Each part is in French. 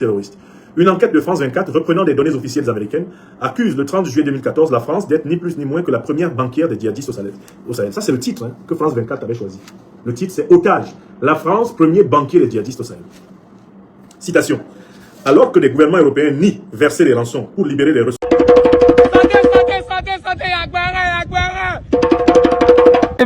terroristes. Une enquête de France 24, reprenant des données officielles américaines, accuse le 30 juillet 2014 la France d'être ni plus ni moins que la première banquière des djihadistes au Sahel. Ça, c'est le titre que France 24 avait choisi. Le titre, c'est « Otage. La France, premier banquier des djihadistes au Sahel ». Citation. Alors que les gouvernements européens nient verser les rançons pour libérer les ressources.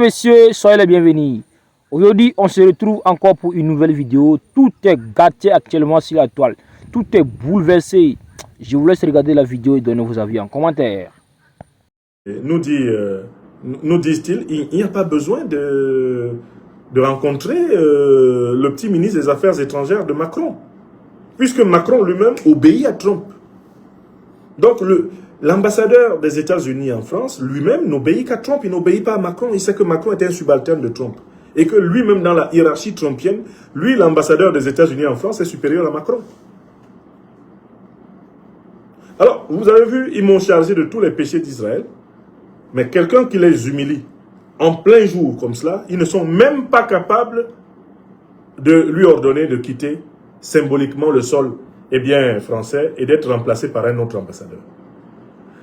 Messieurs, soyez les bienvenus. Aujourd'hui, on se retrouve encore pour une nouvelle vidéo. Tout est gâté actuellement sur la toile. Tout est bouleversé. Je vous laisse regarder la vidéo et donner vos avis en commentaire. Nous disent-ils, il n'y a pas besoin de rencontrer le petit ministre des Affaires étrangères de Macron. Puisque Macron lui-même obéit à Trump. Donc l'ambassadeur des États-Unis en France, lui-même, n'obéit qu'à Trump. Il n'obéit pas à Macron. Il sait que Macron est un subalterne de Trump. Et que lui-même, dans la hiérarchie trumpienne, lui, l'ambassadeur des États-Unis en France, est supérieur à Macron. Alors, vous avez vu, ils m'ont chargé de tous les péchés d'Israël. Mais quelqu'un qui les humilie en plein jour comme cela, ils ne sont même pas capables de lui ordonner de quitter symboliquement le sol français et d'être remplacé par un autre ambassadeur.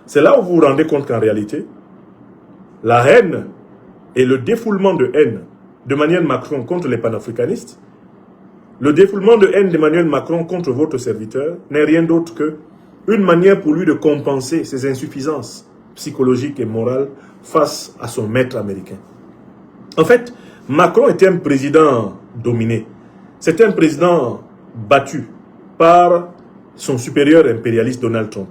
C'est là où vous vous rendez compte qu'en réalité, la haine et le défoulement de haine d'Emmanuel Macron contre les panafricanistes, le défoulement de haine d'Emmanuel Macron contre votre serviteur n'est rien d'autre que une manière pour lui de compenser ses insuffisances psychologiques et morales face à son maître américain. En fait, Macron était un président dominé. C'était un président battu par son supérieur impérialiste Donald Trump.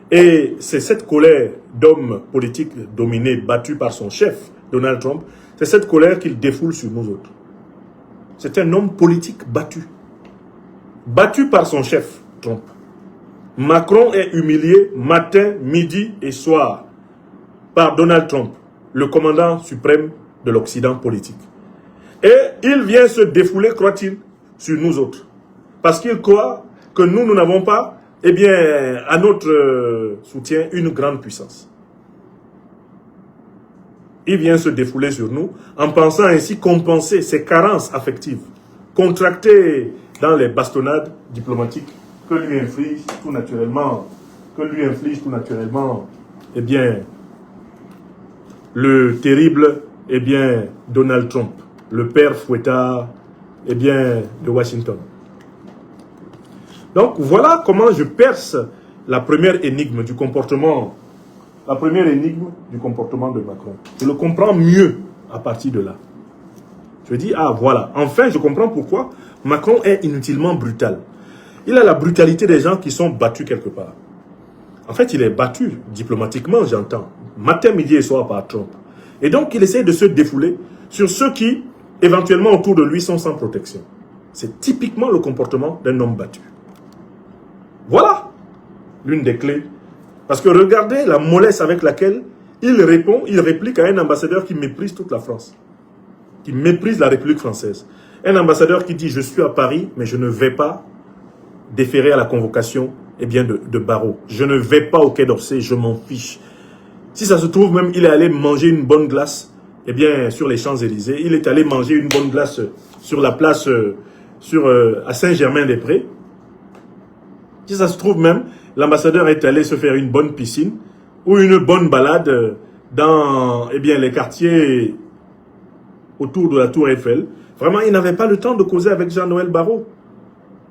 Et c'est cette colère d'homme politique dominé, battu par son chef Donald Trump, c'est cette colère qu'il défoule sur nous autres. C'est un homme politique battu. Battu par son chef Trump. Macron est humilié matin, midi et soir par Donald Trump, le commandant suprême de l'Occident politique. Et il vient se défouler, croit-il, sur nous autres. Parce qu'il croit que nous n'avons pas, à notre soutien, une grande puissance. Il vient se défouler sur nous en pensant ainsi compenser ses carences affectives, contractées dans les bastonnades diplomatiques que lui inflige tout naturellement, le terrible, Donald Trump, le père fouettard, de Washington. Donc voilà comment je perce la première énigme du comportement, de Macron. Je le comprends mieux à partir de là. Je dis, ah voilà, enfin je comprends pourquoi Macron est inutilement brutal. Il a la brutalité des gens qui sont battus quelque part. En fait, il est battu diplomatiquement, j'entends, matin, midi et soir par Trump. Et donc, il essaie de se défouler sur ceux qui, éventuellement autour de lui, sont sans protection. C'est typiquement le comportement d'un homme battu. Voilà l'une des clés. Parce que regardez la mollesse avec laquelle il réplique à un ambassadeur qui méprise toute la France, qui méprise la République française. Un ambassadeur qui dit « Je suis à Paris, mais je ne vais pas déférer à la convocation de Barrot. Je ne vais pas au Quai d'Orsay, je m'en fiche. » Si ça se trouve, même, il est allé manger une bonne glace sur les Champs-Élysées. Il est allé manger une bonne glace sur la place à Saint-Germain-des-Prés. Si ça se trouve même, l'ambassadeur est allé se faire une bonne piscine ou une bonne balade dans les quartiers autour de la Tour Eiffel. Vraiment, il n'avait pas le temps de causer avec Jean-Noël Barrot.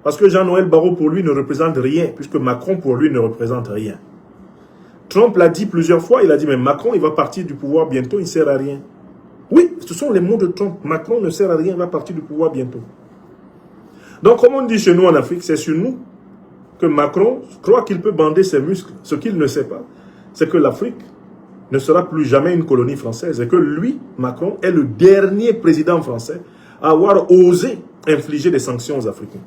Parce que Jean-Noël Barrot, pour lui, ne représente rien, puisque Macron, pour lui, ne représente rien. Trump l'a dit plusieurs fois, il a dit, mais Macron, il va partir du pouvoir bientôt, il ne sert à rien. Oui, ce sont les mots de Trump. Macron ne sert à rien, il va partir du pouvoir bientôt. Donc, comme on dit chez nous en Afrique, c'est sur nous que Macron croit qu'il peut bander ses muscles. Ce qu'il ne sait pas, c'est que l'Afrique ne sera plus jamais une colonie française et que lui, Macron, est le dernier président français à avoir osé infliger des sanctions aux Africains.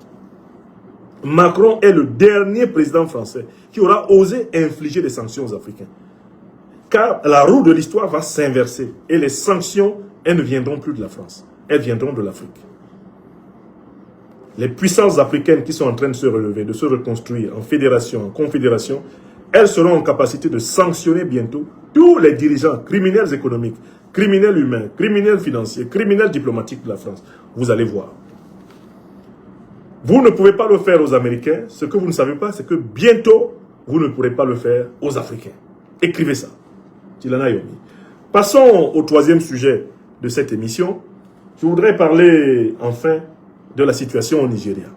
Macron est le dernier président français qui aura osé infliger des sanctions aux Africains. Car la roue de l'histoire va s'inverser et les sanctions, elles ne viendront plus de la France, elles viendront de l'Afrique. Les puissances africaines qui sont en train de se relever, de se reconstruire en fédération, en confédération, elles seront en capacité de sanctionner bientôt tous les dirigeants criminels économiques, criminels humains, criminels financiers, criminels diplomatiques de la France. Vous allez voir. Vous ne pouvez pas le faire aux Américains. Ce que vous ne savez pas, c'est que bientôt, vous ne pourrez pas le faire aux Africains. Écrivez ça. Tilana Yomi. Passons au troisième sujet de cette émission. Je voudrais parler enfin de la situation au Nigeria.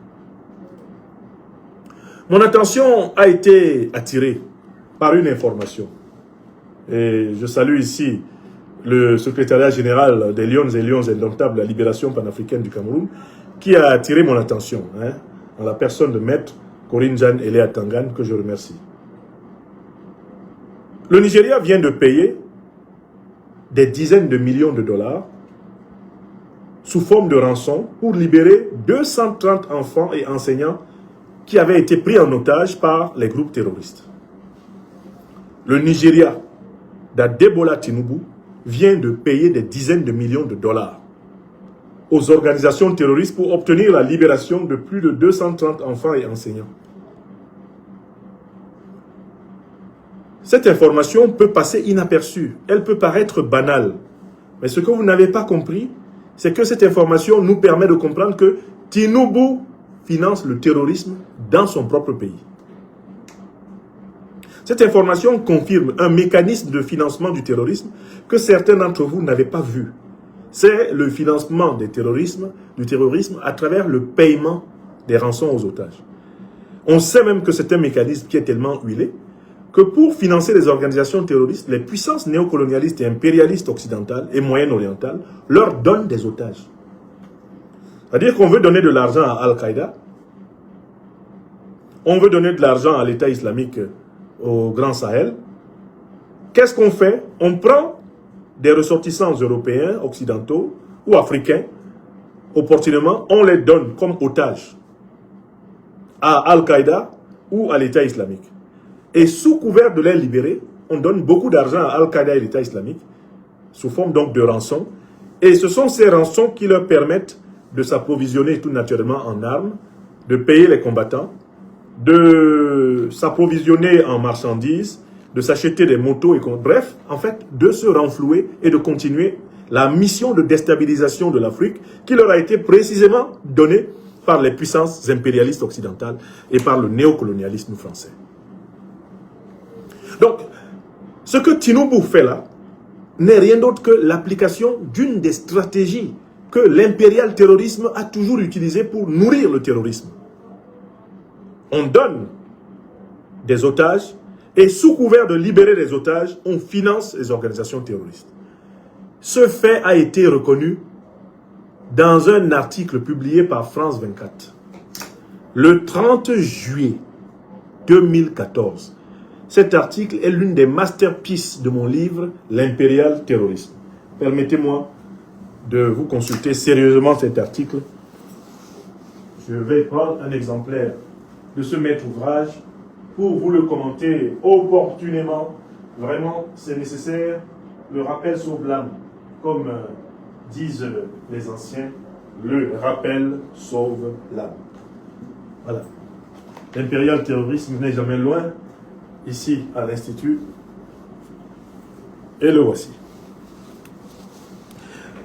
Mon attention a été attirée par une information. Et je salue ici le secrétariat général des Lions et Lions Indomptables, la libération panafricaine du Cameroun, qui a attiré mon attention, en la personne de Maître Corinne Jeanne Eléa Tangan, que je remercie. Le Nigeria vient de payer des dizaines de millions de dollars sous forme de rançon pour libérer 230 enfants et enseignants qui avaient été pris en otage par les groupes terroristes. Le Nigeria, d'Adebola Tinubu, vient de payer des dizaines de millions de dollars aux organisations terroristes pour obtenir la libération de plus de 230 enfants et enseignants. Cette information peut passer inaperçue, elle peut paraître banale, mais ce que vous n'avez pas compris, c'est que cette information nous permet de comprendre que Tinubu finance le terrorisme dans son propre pays. Cette information confirme un mécanisme de financement du terrorisme que certains d'entre vous n'avaient pas vu. C'est le financement du terrorisme à travers le paiement des rançons aux otages. On sait même que c'est un mécanisme qui est tellement huilé que pour financer les organisations terroristes, les puissances néocolonialistes et impérialistes occidentales et moyen-orientales leur donnent des otages. C'est-à-dire qu'on veut donner de l'argent à Al-Qaïda, on veut donner de l'argent à l'État islamique au Grand Sahel. Qu'est-ce qu'on fait? On prend des ressortissants européens, occidentaux ou africains, opportunément, on les donne comme otages à Al-Qaïda ou à l'État islamique. Et sous couvert de les libérer, on donne beaucoup d'argent à Al-Qaïda et l'État islamique, sous forme donc de rançons. Et ce sont ces rançons qui leur permettent de s'approvisionner tout naturellement en armes, de payer les combattants, de s'approvisionner en marchandises, de s'acheter des motos, et bref, en fait, de se renflouer et de continuer la mission de déstabilisation de l'Afrique qui leur a été précisément donnée par les puissances impérialistes occidentales et par le néocolonialisme français. Donc, ce que Tinubu fait là n'est rien d'autre que l'application d'une des stratégies que l'impérial terrorisme a toujours utilisées pour nourrir le terrorisme. On donne des otages et sous couvert de libérer les otages, on finance les organisations terroristes. Ce fait a été reconnu dans un article publié par France 24 le 30 juillet 2014. Cet article est l'une des masterpieces de mon livre « L'impérial terrorisme ». Permettez-moi de vous consulter sérieusement cet article. Je vais prendre un exemplaire de ce maître ouvrage pour vous le commenter opportunément. Vraiment, c'est nécessaire. Le rappel sauve l'âme. Comme disent les anciens, le rappel sauve l'âme. Voilà. L'impérial terrorisme n'est jamais loin. Ici, à l'Institut. Et le voici.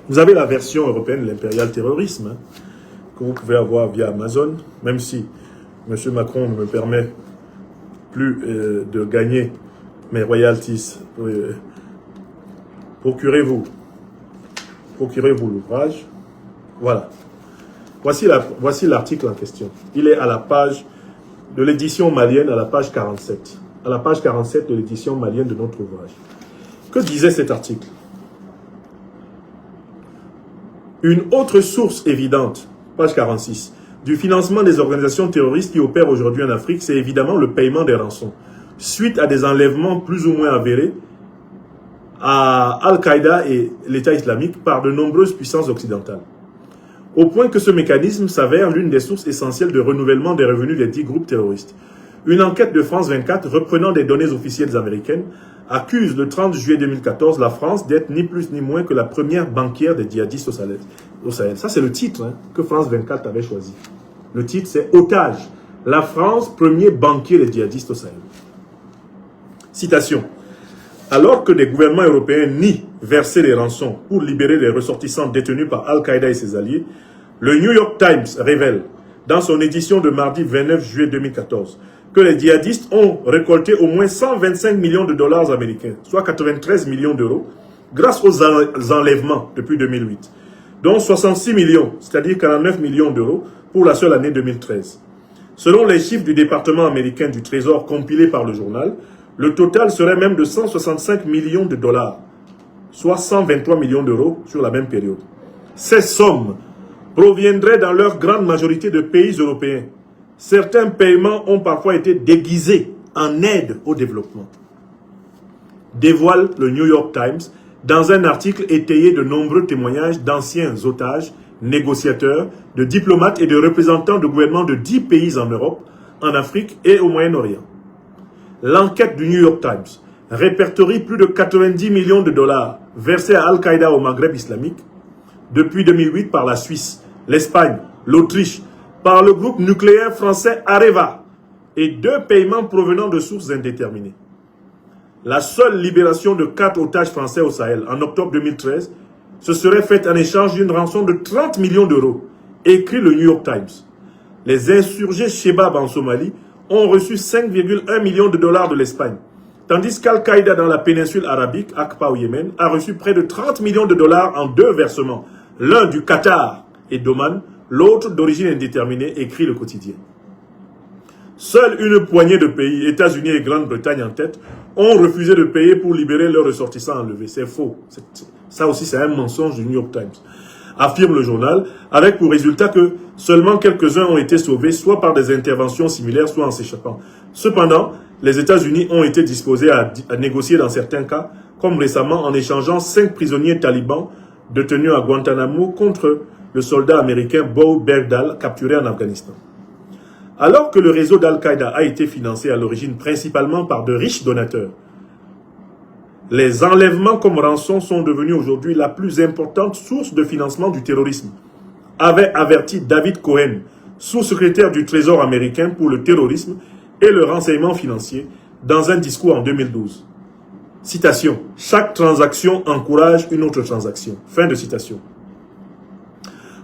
Vous avez la version européenne de l'impérial terrorisme, que vous pouvez avoir via Amazon, même si M. Macron ne me permet plus de gagner mes royalties. Procurez-vous l'ouvrage. Voilà. Voici l'article en question. Il est à la page de l'édition malienne, à la page 47. À la page 47 de l'édition malienne de notre ouvrage. Que disait cet article? Une autre source évidente, page 46, du financement des organisations terroristes qui opèrent aujourd'hui en Afrique, c'est évidemment le paiement des rançons, suite à des enlèvements plus ou moins avérés à Al-Qaïda et l'État islamique par de nombreuses puissances occidentales. Au point que ce mécanisme s'avère l'une des sources essentielles de renouvellement des revenus des 10 groupes terroristes. Une enquête de France 24, reprenant des données officielles américaines, accuse le 30 juillet 2014 la France d'être ni plus ni moins que la première banquière des djihadistes au Sahel. Ça, c'est le titre que France 24 avait choisi. Le titre, c'est « Otage. La France, premier banquier des djihadistes au Sahel ». Citation. Alors que des gouvernements européens nient verser les rançons pour libérer les ressortissants détenus par Al-Qaïda et ses alliés, le New York Times révèle dans son édition de mardi 29 juillet 2014, que les djihadistes ont récolté au moins 125 millions de dollars américains, soit 93 millions d'euros, grâce aux enlèvements depuis 2008, dont 66 millions, c'est-à-dire 49 millions d'euros pour la seule année 2013. Selon les chiffres du département américain du Trésor compilés par le journal, le total serait même de 165 millions de dollars, soit 123 millions d'euros sur la même période. Ces sommes proviendraient dans leur grande majorité de pays européens. Certains paiements ont parfois été déguisés en aide au développement. Dévoile le New York Times dans un article étayé de nombreux témoignages d'anciens otages, négociateurs, de diplomates et de représentants de gouvernements de 10 pays en Europe, en Afrique et au Moyen-Orient. L'enquête du New York Times répertorie plus de 90 millions de dollars versés à Al-Qaïda au Maghreb islamique depuis 2008 par la Suisse, l'Espagne, l'Autriche, par le groupe nucléaire français Areva et 2 paiements provenant de sources indéterminées. La seule libération de 4 otages français au Sahel en octobre 2013 se serait faite en échange d'une rançon de 30 millions d'euros, écrit le New York Times. Les insurgés Shebab en Somalie ont reçu 5,1 millions de dollars de l'Espagne, tandis qu'Al-Qaïda dans la péninsule arabique, Aqaba au Yémen, a reçu près de 30 millions de dollars en 2 versements, l'un du Qatar et d'Oman, l'autre d'origine indéterminée, écrit le quotidien. Seule une poignée de pays, États-Unis et Grande-Bretagne en tête, ont refusé de payer pour libérer leurs ressortissants enlevés. C'est faux. Ça aussi, c'est un mensonge du New York Times, affirme le journal, avec pour résultat que seulement quelques-uns ont été sauvés, soit par des interventions similaires, soit en s'échappant. Cependant, les États-Unis ont été disposés à négocier dans certains cas, comme récemment en échangeant 5 prisonniers talibans détenus à Guantanamo contre le soldat américain Bo Bergdahl, capturé en Afghanistan. Alors que le réseau d'Al-Qaïda a été financé à l'origine principalement par de riches donateurs, les enlèvements comme rançon sont devenus aujourd'hui la plus importante source de financement du terrorisme, avait averti David Cohen, sous-secrétaire du Trésor américain pour le terrorisme et le renseignement financier, dans un discours en 2012. Citation. « Chaque transaction encourage une autre transaction. » Fin de citation.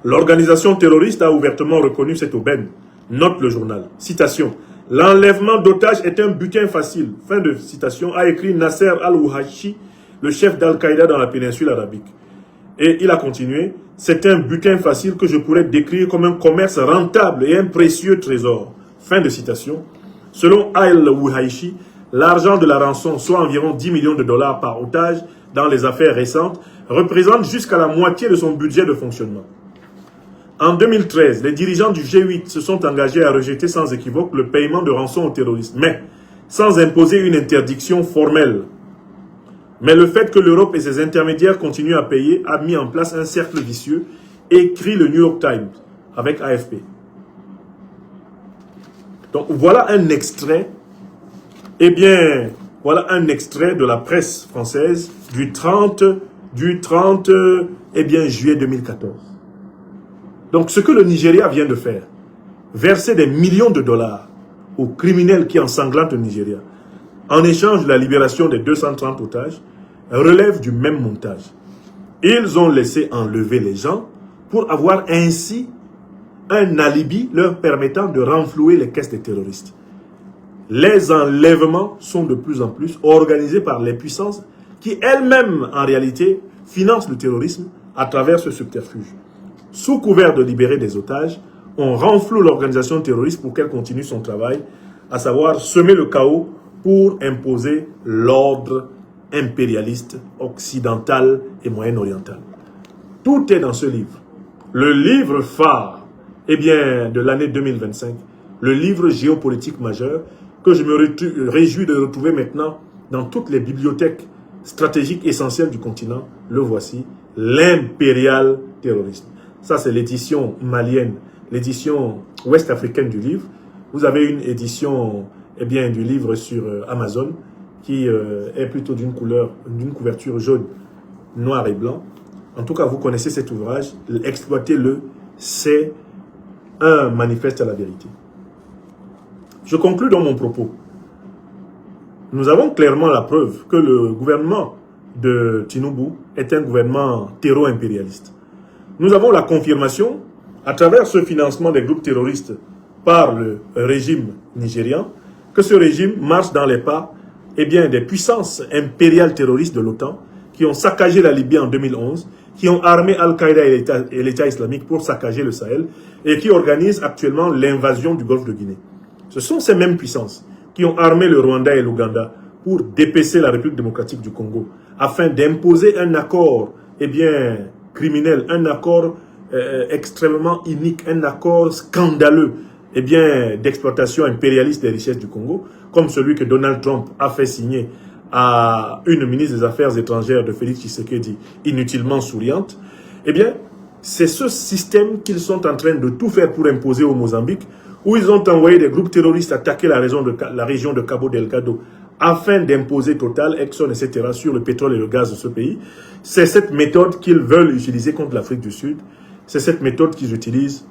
L'organisation terroriste a ouvertement reconnu cette aubaine, note le journal. Citation. « L'enlèvement d'otages est un butin facile. » Fin de citation, a écrit Nasser al-Ouhachi, le chef d'Al-Qaïda dans la péninsule arabique. Et il a continué. « C'est un butin facile que je pourrais décrire comme un commerce rentable et un précieux trésor. » Fin de citation. Selon al-Ouhachi, l'argent de la rançon, soit environ 10 millions de dollars par otage dans les affaires récentes, représente jusqu'à la moitié de son budget de fonctionnement. En 2013, les dirigeants du G8 se sont engagés à rejeter sans équivoque le paiement de rançon aux terroristes, mais sans imposer une interdiction formelle. Mais le fait que l'Europe et ses intermédiaires continuent à payer a mis en place un cercle vicieux, écrit le New York Times avec AFP. Donc voilà un extrait, voilà un extrait de la presse française du 30 juillet 2014. Donc ce que le Nigeria vient de faire, verser des millions de dollars aux criminels qui ensanglantent le Nigeria, en échange de la libération des 230 otages, relève du même montage. Ils ont laissé enlever les gens pour avoir ainsi un alibi leur permettant de renflouer les caisses des terroristes. Les enlèvements sont de plus en plus organisés par les puissances qui elles-mêmes, en réalité, financent le terrorisme à travers ce subterfuge. Sous couvert de libérer des otages, on renfloue l'organisation terroriste pour qu'elle continue son travail, à savoir semer le chaos pour imposer l'ordre impérialiste, occidental et moyen-oriental. Tout est dans ce livre. Le livre phare, de l'année 2025, le livre géopolitique majeur, que je me réjouis de retrouver maintenant dans toutes les bibliothèques stratégiques essentielles du continent. Le voici, l'impérial terrorisme. Ça, c'est l'édition malienne, l'édition ouest-africaine du livre. Vous avez une édition du livre sur Amazon qui est plutôt d'une couverture jaune, noir et blanc. En tout cas, vous connaissez cet ouvrage, exploitez-le, c'est un manifeste à la vérité. Je conclus dans mon propos. Nous avons clairement la preuve que le gouvernement de Tinubu est un gouvernement terro-impérialiste. Nous avons la confirmation à travers ce financement des groupes terroristes par le régime nigérian, que ce régime marche dans les pas des puissances impériales terroristes de l'OTAN qui ont saccagé la Libye en 2011, qui ont armé Al-Qaïda et l'État islamique pour saccager le Sahel et qui organisent actuellement l'invasion du Golfe de Guinée. Ce sont ces mêmes puissances qui ont armé le Rwanda et l'Ouganda pour dépecer la République démocratique du Congo afin d'imposer un accord criminel, un accord extrêmement inique, un accord scandaleux d'exploitation impérialiste des richesses du Congo, comme celui que Donald Trump a fait signer à une ministre des Affaires étrangères de Félix Tshisekedi, inutilement souriante. C'est ce système qu'ils sont en train de tout faire pour imposer au Mozambique, où ils ont envoyé des groupes terroristes attaquer la région de Cabo Delgado afin d'imposer Total, Exxon, etc. sur le pétrole et le gaz de ce pays. C'est cette méthode qu'ils veulent utiliser contre l'Afrique du Sud. C'est cette méthode qu'ils utilisent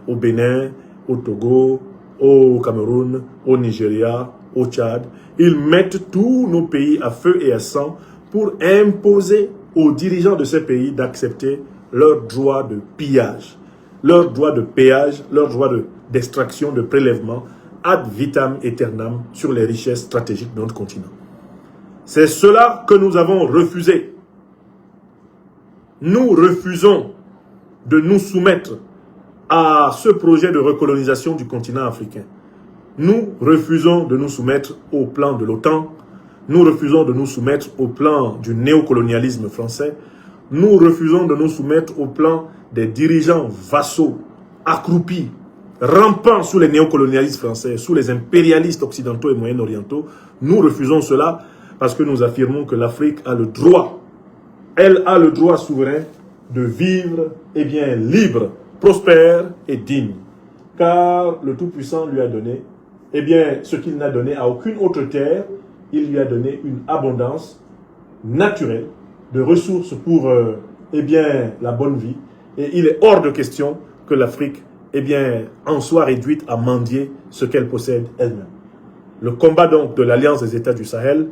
au Bénin, au Togo, au Cameroun, au Nigeria, au Tchad. Ils mettent tous nos pays à feu et à sang pour imposer aux dirigeants de ces pays d'accepter leur droit de pillage, leur droit de péage, leur droit d'extraction, de prélèvement ad vitam aeternam sur les richesses stratégiques de notre continent. C'est cela que nous avons refusé. Nous refusons de nous soumettre à ce projet de recolonisation du continent africain. Nous refusons de nous soumettre au plan de l'OTAN. Nous refusons de nous soumettre au plan du néocolonialisme français. Nous refusons de nous soumettre au plan des dirigeants vassaux, accroupis, rampant sous les néocolonialistes français, sous les impérialistes occidentaux et moyen-orientaux. Nous refusons cela parce que nous affirmons que l'Afrique a le droit, elle a le droit souverain de vivre libre, prospère et digne. Car le Tout-Puissant lui a donné ce qu'il n'a donné à aucune autre terre. Il lui a donné une abondance naturelle de ressources pour la bonne vie. Et il est hors de question que l'Afrique en soit réduite à mendier ce qu'elle possède elle-même. Le combat donc de l'Alliance des États du Sahel,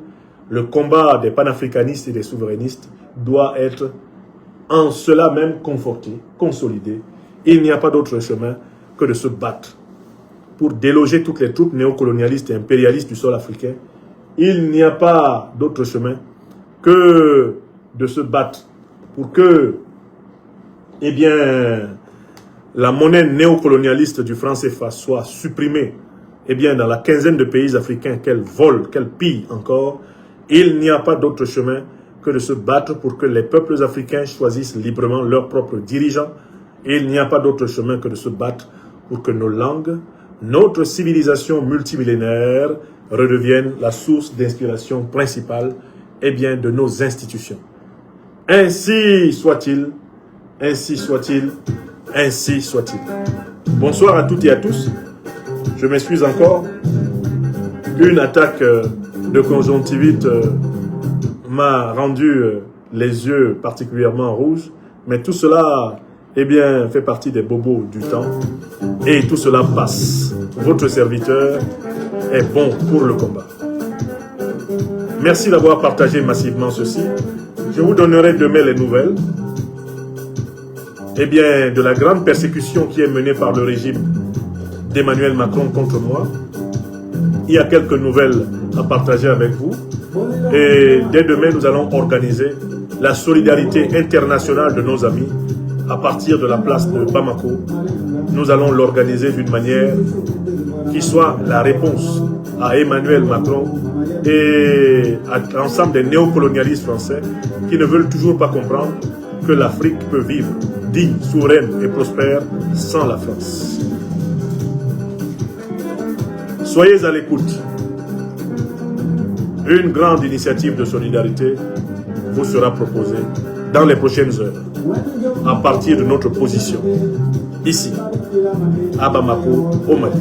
le combat des panafricanistes et des souverainistes doit être en cela même conforté, consolidé. Il n'y a pas d'autre chemin que de se battre pour déloger toutes les troupes néocolonialistes et impérialistes du sol africain. Il n'y a pas d'autre chemin que de se battre pour que la monnaie néocolonialiste du franc CFA soit supprimée dans la quinzaine de pays africains qu'elle vole, qu'elle pille encore. Il n'y a pas d'autre chemin que de se battre pour que les peuples africains choisissent librement leurs propres dirigeants. Il n'y a pas d'autre chemin que de se battre pour que nos langues, notre civilisation multimillénaire redevienne la source d'inspiration principale de nos institutions. Ainsi soit-il, ainsi soit-il, ainsi soit-il. Bonsoir à toutes et à tous. Je m'excuse encore. Une attaque de conjonctivite m'a rendu les yeux particulièrement rouges. Mais tout cela fait partie des bobos du temps. Et tout cela passe. Votre serviteur est bon pour le combat. Merci d'avoir partagé massivement ceci. Je vous donnerai demain les nouvelles de la grande persécution qui est menée par le régime d'Emmanuel Macron contre moi. Il y a quelques nouvelles à partager avec vous. Et dès demain, nous allons organiser la solidarité internationale de nos amis à partir de la place de Bamako. Nous allons l'organiser d'une manière qui soit la réponse à Emmanuel Macron et à l'ensemble des néocolonialistes français qui ne veulent toujours pas comprendre que l'Afrique peut vivre digne, souveraine et prospère sans la France. Soyez à l'écoute. Une grande initiative de solidarité vous sera proposée dans les prochaines heures à partir de notre position ici à Bamako, au Mali.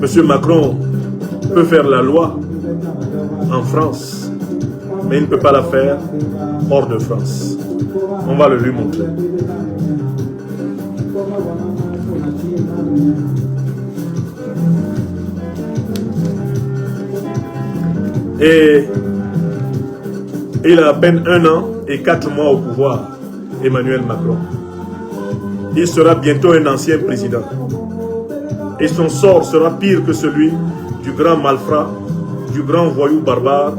Monsieur Macron peut faire la loi en France, mais il ne peut pas la faire hors de France. On va le lui montrer. Et Il a à peine 1 an et 4 mois au pouvoir, Emmanuel Macron. Il sera bientôt un ancien président. Et son sort sera pire que celui du grand malfrat, du grand voyou barbare,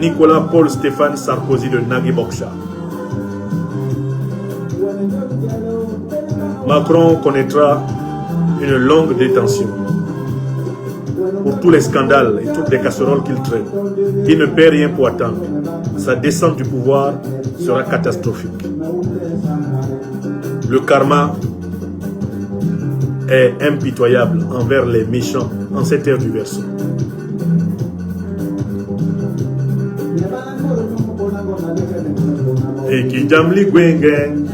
Nicolas Paul Stéphane Sarkozy de Nagui Boksha. Macron connaîtra une longue détention pour tous les scandales et toutes les casseroles qu'il traîne. Il ne paie rien pour attendre. Sa descente du pouvoir sera catastrophique. Le karma est impitoyable envers les méchants en cette ère du Verseau. Et qui jamli gwengen.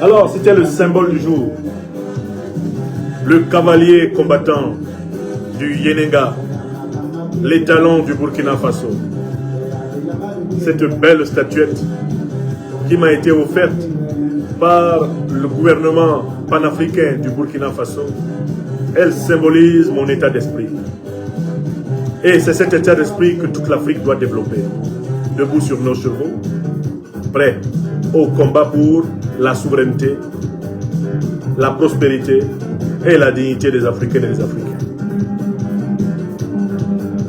Alors, c'était le symbole du jour. Le cavalier combattant du Yenenga, l'étalon du Burkina Faso. Cette belle statuette qui m'a été offerte par le gouvernement panafricain du Burkina Faso, elle symbolise mon état d'esprit. Et c'est cet état d'esprit que toute l'Afrique doit développer. Debout sur nos chevaux, prêts au combat pour la souveraineté, la prospérité et la dignité des Africaines et des Africains.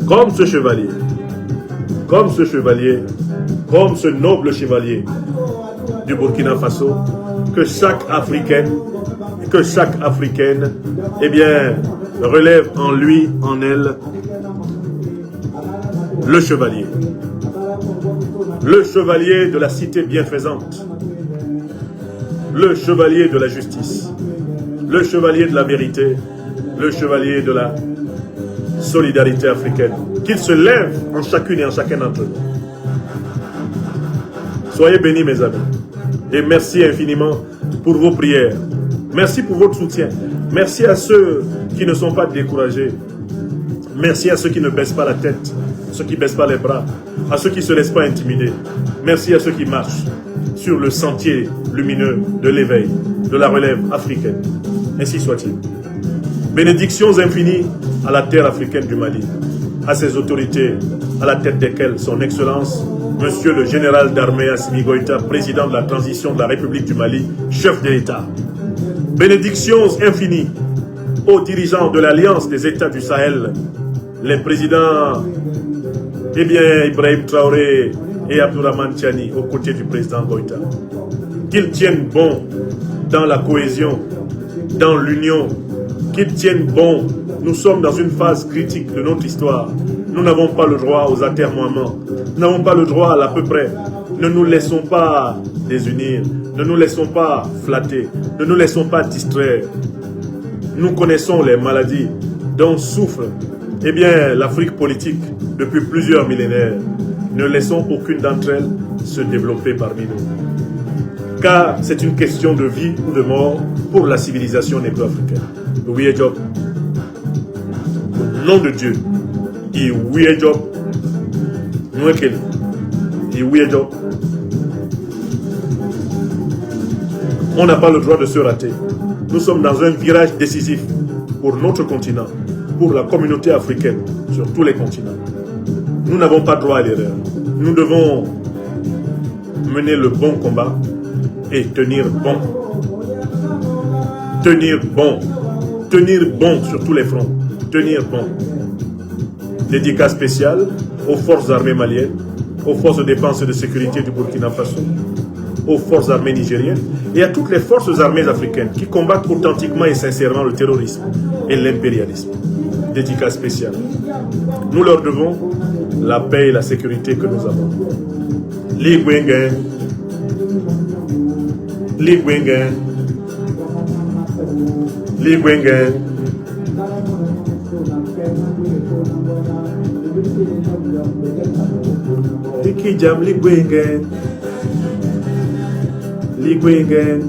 Comme ce chevalier, comme ce noble chevalier du Burkina Faso, que chaque Africaine, eh bien, relève en lui, en elle, le chevalier de la cité bienfaisante, le chevalier de la justice, le chevalier de la vérité, le chevalier de la solidarité africaine. Qu'il se lève en chacune et en chacun d'entre nous. Soyez bénis, mes amis. Et merci infiniment pour vos prières. Merci pour votre soutien. Merci à ceux qui ne sont pas découragés. Merci à ceux qui ne baissent pas la tête, ceux qui ne baissent pas les bras, à ceux qui ne se laissent pas intimider. Merci à ceux qui marchent sur le sentier lumineux de l'éveil, de la relève africaine. Ainsi soit-il. Bénédictions infinies à la terre africaine du Mali, à ses autorités, à la tête desquelles son Excellence, Monsieur le Général d'Armée Assimi Goïta, président de la transition de la République du Mali, chef de l'État. Bénédictions infinies aux dirigeants de l'Alliance des États du Sahel, les présidents, eh bien, Ibrahim Traoré et Abdourahmane Tiani, aux côtés du président Goïta. Qu'ils tiennent bon dans la cohésion, dans l'union, qu'ils tiennent bon. Nous sommes dans une phase critique de notre histoire. Nous n'avons pas le droit aux atermoiements. Nous n'avons pas le droit à l'à peu près. Ne nous laissons pas désunir. Ne nous laissons pas flatter. Ne nous laissons pas distraire. Nous connaissons les maladies dont souffre l'Afrique politique depuis plusieurs millénaires. Ne laissons aucune d'entre elles se développer parmi nous. Car c'est une question de vie ou de mort pour la civilisation négro-africaine. Oui, Job. Au nom de Dieu. Et oui, Job. Et oui, Job. On n'a pas le droit de se rater. Nous sommes dans un virage décisif pour notre continent, pour la communauté africaine, sur tous les continents. Nous n'avons pas droit à l'erreur. Nous devons mener le bon combat et tenir bon. Tenir bon. Tenir bon sur tous les fronts. Tenir bon. Dédicace spéciale aux forces armées maliennes, aux forces de défense et de sécurité du Burkina Faso, aux forces armées nigériennes et à toutes les forces armées africaines qui combattent authentiquement et sincèrement le terrorisme et l'impérialisme. Dédicace spéciale. Nous leur devons la paix et la sécurité que nous avons. Li Gwengen. Li Gwengen. Li Gwengen. Iki jam li Gwengen. Li Gwengen.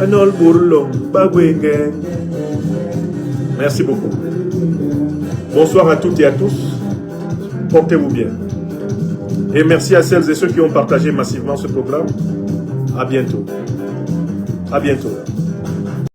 Anol burlong ba Gwengen. Merci beaucoup. Bonsoir à toutes et à tous. Portez-vous bien. Et merci à celles et ceux qui ont partagé massivement ce programme. À bientôt. À bientôt.